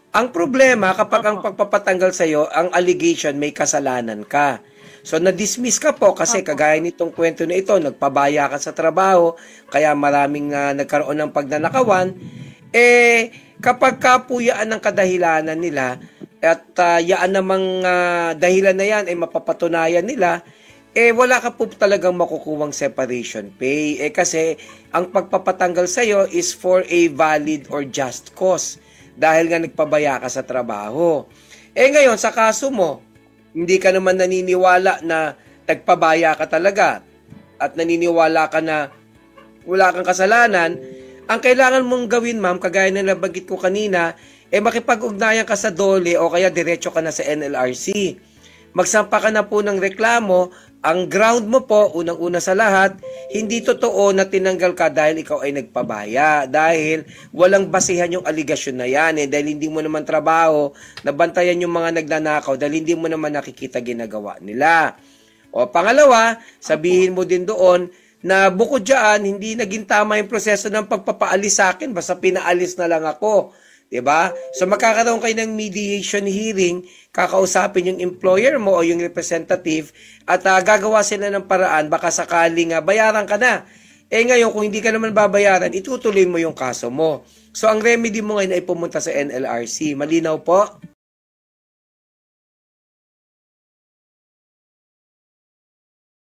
Ang problema kapag ang Opo, pagpapatanggal sa'yo, ang allegation may kasalanan ka. So na-dismiss ka po kasi opo, kagaya nitong kwento na ito, nagpabaya ka sa trabaho, kaya maraming nagkaroon ng pagnanakawan. Kapag kapuyaan ng kadahilanan nila at yaan namang dahilan na yan ay mapapatunayan nila, wala ka po talagang makukuwang separation pay. Kasi ang pagpapatanggal sa'yo is for a valid or just cause dahil nga nagpabaya ka sa trabaho. Ngayon, sa kaso mo, hindi ka naman naniniwala na nagpabaya ka talaga at naniniwala ka na wala kang kasalanan, ang kailangan mong gawin, ma'am, kagaya na nabanggit ko kanina, makipag-ugnayan ka sa DOLE o kaya diretso ka na sa NLRC. Magsampa ka na po ng reklamo. Ang ground mo po, unang-una sa lahat, hindi totoo na tinanggal ka dahil ikaw ay nagpabaya. Dahil walang basihan yung aligasyon na yan. Dahil hindi mo naman trabaho, nabantayan yung mga nagnanakaw dahil hindi mo naman nakikita ginagawa nila. O pangalawa, opo, sabihin mo din doon na bukod dyan, hindi naging tama yung proseso ng pagpapaalis sa akin, basta pinaalis na lang ako. 'Di ba? So magkakaroon kayo ng mediation hearing, kakausapin yung employer mo o yung representative at gagawa sila ng paraan baka sakaling bayaran ka na. Ngayon kung hindi ka naman babayaran, itutuloy mo yung kaso mo. So ang remedy mo ngayon ay pumunta sa NLRC. Malinaw po?